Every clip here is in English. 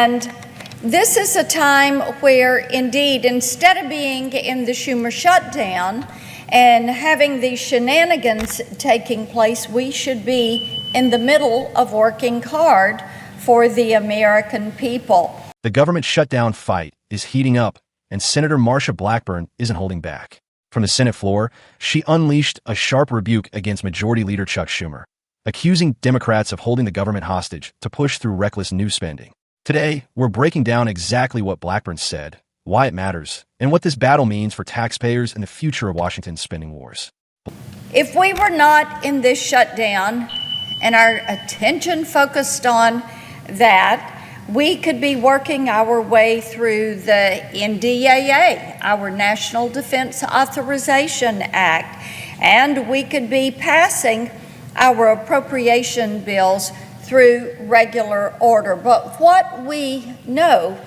And this is a time where, indeed, instead of being in the Schumer Shutdown and having these shenanigans taking place, we should be in the middle of working hard for the American people. The government shutdown fight is heating up, and Senator Marsha Blackburn isn't holding back. From the Senate floor, she unleashed a sharp rebuke against Majority Leader Chuck Schumer, accusing Democrats of holding the government hostage to push through reckless new spending. Today, we're breaking down exactly what Blackburn said, why it matters, and what this battle means for taxpayers and the future of Washington's spending wars. If we were not in this shutdown and our attention focused on that, we could be working our way through the NDAA, our National Defense Authorization Act, and we could be passing our appropriation bills through regular order. But what we know,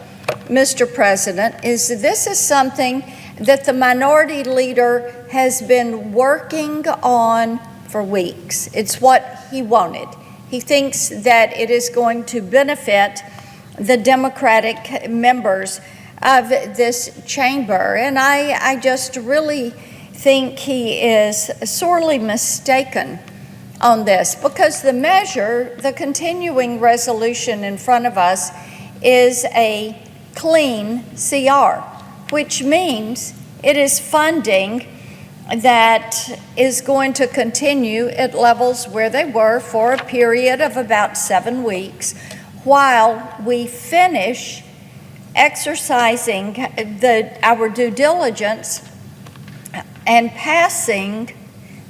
Mr. President, is this is something that the minority leader has been working on for weeks. It's what he wanted. He thinks that it is going to benefit the Democratic members of this chamber. And I just really think he is sorely mistaken on this, because the measure, the continuing resolution in front of us, is a clean CR, which means it is funding that is going to continue at levels where they were for a period of about 7 weeks, while we finish exercising our due diligence and passing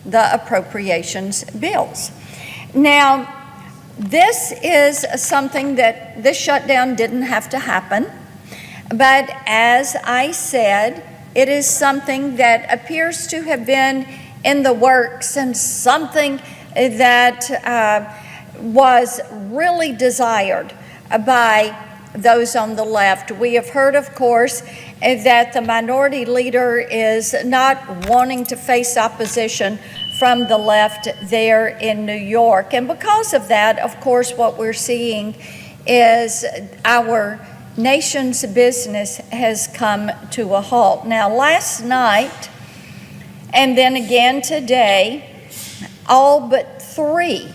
the appropriations bills. Now, this is something that this shutdown didn't have to happen, but as I said, it is something that appears to have been in the works and something that was really desired by those on the left. We have heard, of course, that the minority leader is not wanting to face opposition from the left there in New York. And because of that, of course, what we're seeing is our nation's business has come to a halt. Now, last night, and then again today, all but 3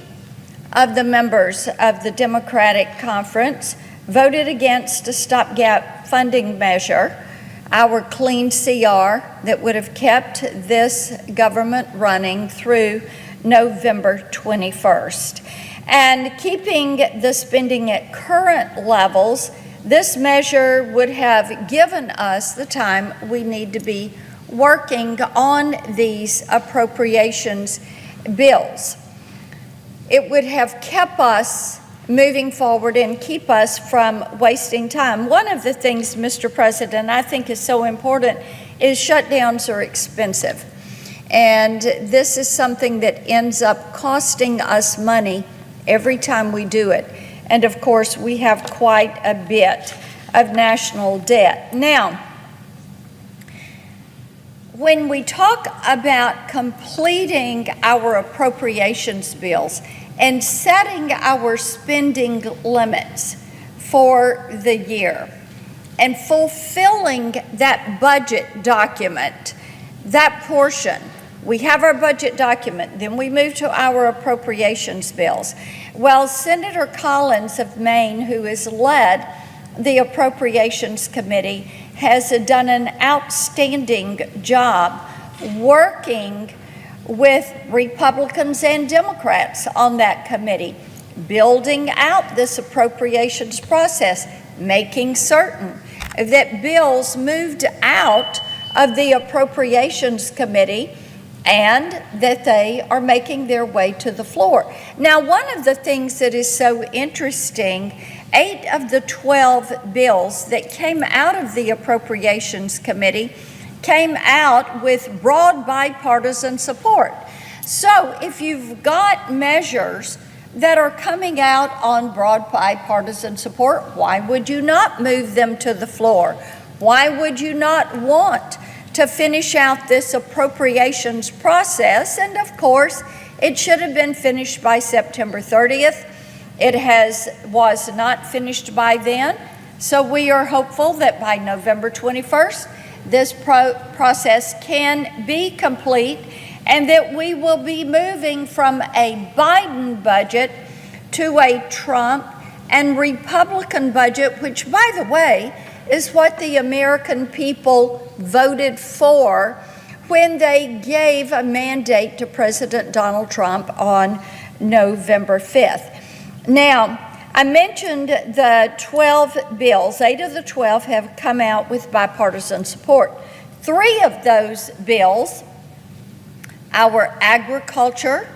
of the members of the Democratic Conference voted against a stopgap funding measure, our clean CR, that would have kept this government running through November 21st. And keeping the spending at current levels, this measure would have given us the time we need to be working on these appropriations bills. It would have kept us moving forward and keep us from wasting time. One of the things, Mr. President, I think is so important is shutdowns are expensive. And this is something that ends up costing us money every time we do it. And of course, we have quite a bit of national debt. Now, when we talk about completing our appropriations bills and setting our spending limits for the year and fulfilling that budget document, that portion, we have our budget document, then we move to our appropriations bills. Well, Senator Collins of Maine, who has led the Appropriations Committee, has done an outstanding job working with Republicans and Democrats on that committee, building out this appropriations process, making certain that bills moved out of the Appropriations Committee and that they are making their way to the floor. Now, one of the things that is so interesting, 8 of the 12 bills that came out of the Appropriations Committee came out with broad bipartisan support. So if you've got measures that are coming out on broad bipartisan support, why would you not move them to the floor? Why would you not want to finish out this appropriations process? And of course, it should have been finished by September 30th. It was not finished by then. So we are hopeful that by November 21st, this process can be complete and that we will be moving from a Biden budget to a Trump and Republican budget, which, by the way, is what the American people voted for when they gave a mandate to President Donald Trump on November 5th. Now, I mentioned the 12 bills. 8 of the 12 have come out with bipartisan support. 3 of those bills, our agriculture,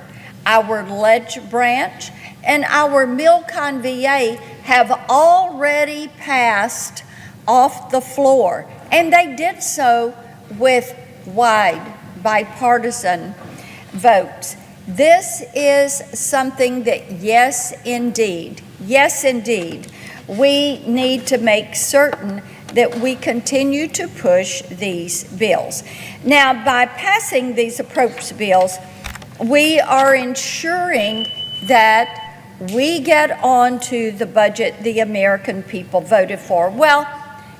our ledge branch, and our Milcon VA, have already passed off the floor. And they did so with wide bipartisan votes. This is something that, yes, indeed, we need to make certain that we continue to push these bills. Now, by passing these approach bills, we are ensuring that we get onto the budget the American people voted for. Well,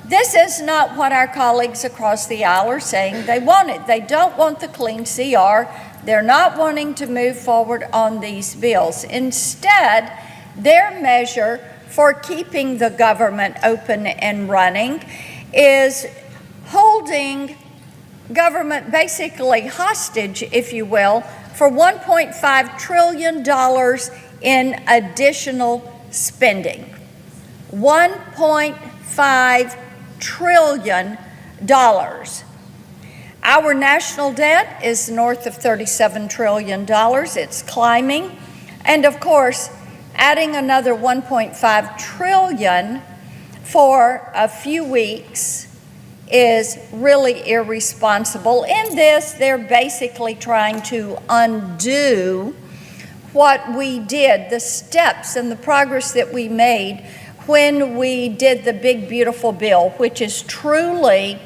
this is not what our colleagues across the aisle are saying they wanted. They don't want the clean CR. They're not wanting to move forward on these bills. Instead, their measure for keeping the government open and running is holding government basically hostage, if you will, for $1.5 trillion in additional spending. $1.5 trillion. Our national debt is north of $37 trillion. It's climbing. And of course, adding another $1.5 trillion for a few weeks is really irresponsible. In this, they're basically trying to undo what we did, the steps and the progress that we made when we did the big, beautiful bill, which is truly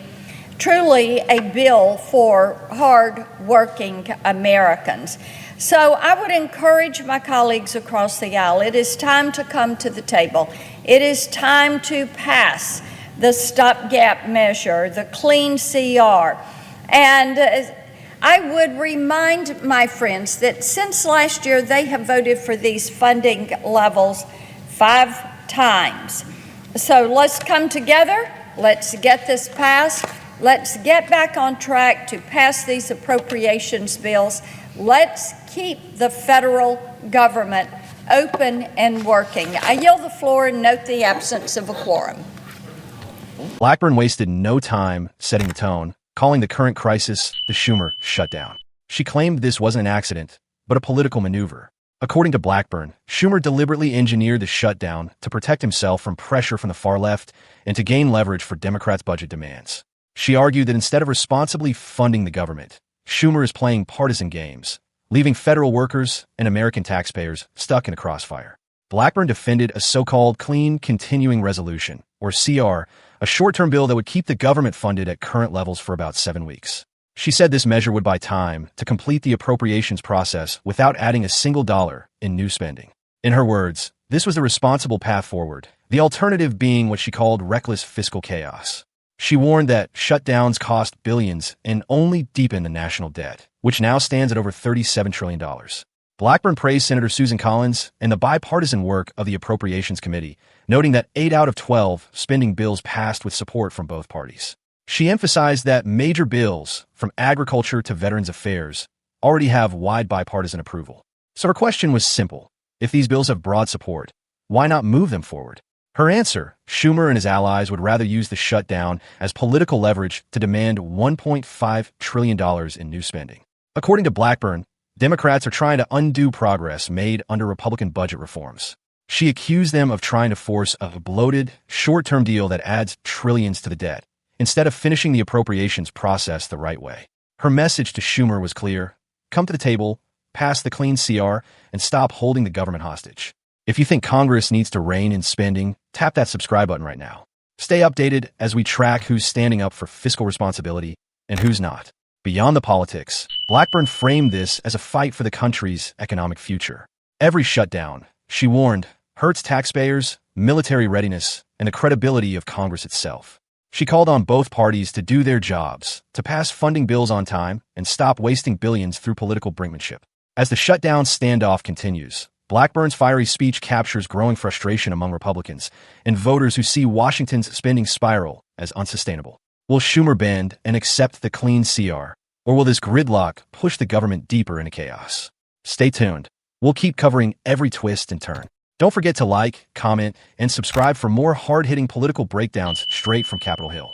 a bill for hard-working Americans. So I would encourage my colleagues across the aisle, it is time to come to the table. It is time to pass the stopgap measure, the clean CR. And I would remind my friends that since last year, they have voted for these funding levels 5 times. So let's come together. Let's get this passed. Let's get back on track to pass these appropriations bills. Let's keep the federal government open and working. I yield the floor and note the absence of a quorum. Blackburn wasted no time setting the tone, calling the current crisis the Schumer Shutdown. She claimed this wasn't an accident, but a political maneuver. According to Blackburn, Schumer deliberately engineered the shutdown to protect himself from pressure from the far left and to gain leverage for Democrats' budget demands. She argued that instead of responsibly funding the government, Schumer is playing partisan games, leaving federal workers and American taxpayers stuck in a crossfire. Blackburn defended a so-called Clean Continuing Resolution, or CR, a short-term bill that would keep the government funded at current levels for about 7 weeks. She said this measure would buy time to complete the appropriations process without adding a single dollar in new spending. In her words, this was the responsible path forward, the alternative being what she called reckless fiscal chaos. She warned that shutdowns cost billions and only deepen the national debt, which now stands at over $37 trillion. Blackburn praised Senator Susan Collins and the bipartisan work of the Appropriations Committee, noting that 8 out of 12 spending bills passed with support from both parties. She emphasized that major bills, from agriculture to Veterans Affairs, already have wide bipartisan approval. So her question was simple. If these bills have broad support, why not move them forward? Her answer, Schumer and his allies would rather use the shutdown as political leverage to demand $1.5 trillion in new spending. According to Blackburn, Democrats are trying to undo progress made under Republican budget reforms. She accused them of trying to force a bloated, short-term deal that adds trillions to the debt, instead of finishing the appropriations process the right way. Her message to Schumer was clear: come to the table, pass the clean CR, and stop holding the government hostage. If you think Congress needs to rein in spending, tap that subscribe button right now. Stay updated as we track who's standing up for fiscal responsibility and who's not. Beyond the politics, Blackburn framed this as a fight for the country's economic future. Every shutdown, she warned, hurts taxpayers, military readiness, and the credibility of Congress itself. She called on both parties to do their jobs, to pass funding bills on time, and stop wasting billions through political brinkmanship. As the shutdown standoff continues, Blackburn's fiery speech captures growing frustration among Republicans and voters who see Washington's spending spiral as unsustainable. Will Schumer bend and accept the clean CR, or will this gridlock push the government deeper into chaos? Stay tuned. We'll keep covering every twist and turn. Don't forget to like, comment, and subscribe for more hard-hitting political breakdowns straight from Capitol Hill.